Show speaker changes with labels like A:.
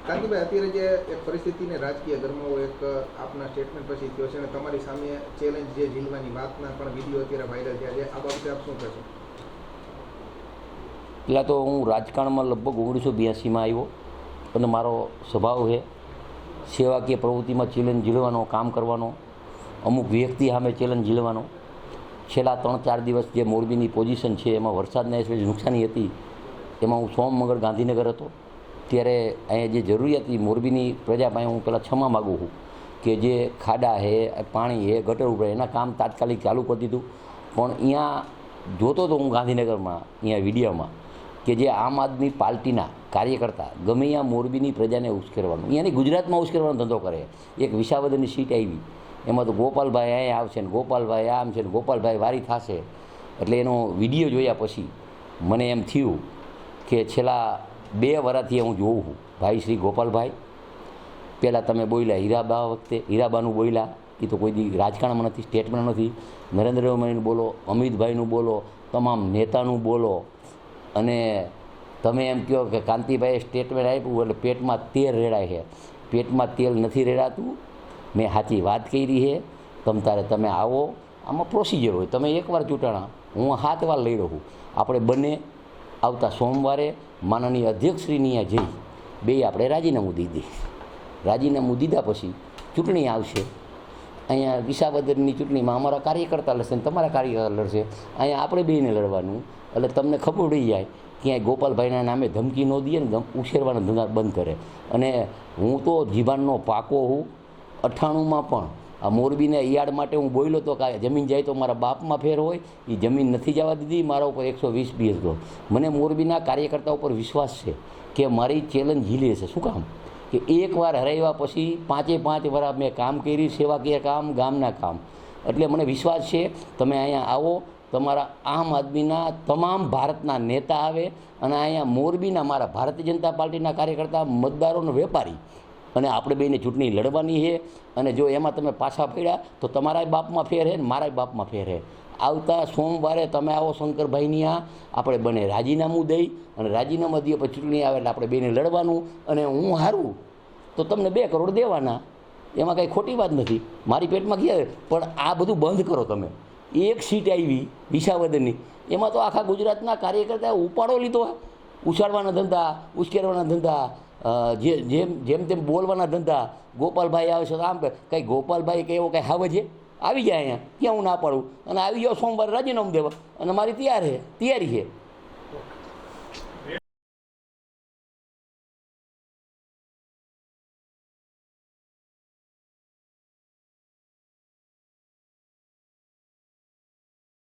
A: કાંતિભાઈ, અત્યારે જે એક પરિસ્થિતિને રાજકીય ગરમાવો એક આપના સ્ટેટમેન્ટ પછી થયો છે અને તમારી સામે ચેલેન્જ જે ઝીલવાની વાતના પણ વિડીયો અત્યારે વાયરલ થયા છે, આ બાબતે આપ શું કહેશો?
B: પહેલાં તો હું રાજકારણમાં લગભગ 1982માં આવ્યો અને મારો સ્વભાવ છે સેવાકીય પ્રવૃત્તિમાં ચેલેન્જ ઝીલવાનો, કામ કરવાનો, અમુક વ્યક્તિ સામે ચેલેન્જ ઝીલવાનો. છેલ્લા 3-4 દિવસ જે મોરબીની પોઝિશન છે એમાં વરસાદના હિસાબે નુકસાની હતી, એમાં હું સોમ મંગળ ગાંધીનગર હતો. ત્યારે અહીંયા જે જરૂરિયાત હતી મોરબીની પ્રજા પાસે હું પહેલાં ક્ષમા માગું છું કે જે ખાડા છે, પાણી છે, ગટર ઉભરાય એના કામ તાત્કાલિક ચાલુ કરી દીધું. પણ અહીંયા જોતો હતો હું ગાંધીનગરમાં અહીંયા વિડીયોમાં કે જે આમ આદમી પાર્ટીના કાર્યકર્તા ગમે ત્યાં મોરબીની પ્રજાને ઉશ્કેરવાનું, અહીંયાની ગુજરાતમાં ઉશ્કેરવાનો ધંધો કરે. એક વિસાવદરની સીટ આવી, એમાં તો ગોપાલભાઈ અહીંયા આવશે ને ગોપાલભાઈ આમ છે ને ગોપાલભાઈ વારી થશે. એટલે એનો વિડીયો જોયા પછી મને એમ થયું કે છેલ્લા 2 વર્ષથી હું જોઉં છું ભાઈ શ્રી ગોપાલભાઈ, પહેલાં તમે બોલ્યા હીરાબા વખતે, હીરાબાનું બોલ્યા, એ તો કોઈ દી રાજકારણમાં નથી, સ્ટેટમેન્ટ નથી. નરેન્દ્રભાઈનું બોલો, અમિતભાઈનું બોલો, તમામ નેતાનું બોલો, અને તમે એમ કહો કે કાંતિભાઈએ સ્ટેટમેન્ટ આપ્યું એટલે પેટમાં તેલ રેડાય છે. પેટમાં તેલ નથી રેડાતું. મેં સાચી વાત કરી છે. તમે આવો, આમાં પ્રોસિજર હોય. તમે એકવાર ચૂંટાણા, હું 7 વાર લઈ રહ્યો છું. આપણે બંને આવતા સોમવારે માનનીય અધ્યક્ષશ્રીની અહીંયા જઈ બે આપણે રાજીનામું દઈ દઈએ. રાજીનામું દીધા પછી ચૂંટણી આવશે. અહીંયા વિસાવદરની ચૂંટણીમાં અમારા કાર્યકર્તા લડશે ને તમારા કાર્યકર્તા લડશે. અહીંયા આપણે બેને લડવાનું. એટલે તમને ખબર પડી જાય ક્યાંય ગોપાલભાઈના નામે ધમકી ન દઈએ ને ઉછેરવાના ધંધા બંધ કરે. અને હું તો જીવાનનો પાકો હું. 98માં પણ આ મોરબીને યાર્ડ માટે હું બોલ્યો તો કે જમીન જાય તો મારા બાપમાં ફેર હોય, એ જમીન નથી જવા દીધી. મારા ઉપર 120 BS. મને મોરબીના કાર્યકર્તા ઉપર વિશ્વાસ છે કે મારી ચેલેન્જ ઝીલે છે. શું કામ કે એકવાર હરાવ્યા પછી 5 વર્ષ મેં કામ કર્યું, સેવાકીય કામ, ગામના કામ. એટલે મને વિશ્વાસ છે તમે અહીંયા આવો, તમારા આમ આદમીના તમામ ભારતના નેતા આવે અને અહીંયા મોરબીના મારા ભારતીય જનતા પાર્ટીના કાર્યકર્તા, મતદારોનો વેપારી, અને આપણે બેને ચૂંટણી લડવાની છે. અને જો એમાં તમે પાછા પડ્યા તો તમારા બાપમાં ફેર છે ને મારા બાપમાં ફેર છે. આવતા સોમવારે તમે આવો શંકરભાઈની આપણે બને રાજીનામું દઈ અને રાજીનામા દઈએ પછી ચૂંટણી આવે એટલે આપણે બેને લડવાનું. અને હું હારું તો તમને 2 કરોડ દેવાના, એમાં કાંઈ ખોટી વાત નથી. મારી પેટમાં ગયા. પણ આ બધું બંધ કરો તમે. એક સીટ આવી વિસાવદરની, એમાં તો આખા ગુજરાતના કાર્યકર્તાએ ઉપાડો લીધો. ઉછાળવાના ધંધા, ઉશ્કેરવાના ધંધા, જેમ તેમ બોલવાના ધંધા. ગોપાલભાઈ આવે છે તો આમ કંઈ ગોપાલભાઈ કંઈ એવો કંઈ હાવ છે આવી જાય અહીંયા, ક્યાં હું ના પાડું. અને આવી જાઓ સોમવારે રાજીનામું દેવા, અને મારી તૈયારી છે.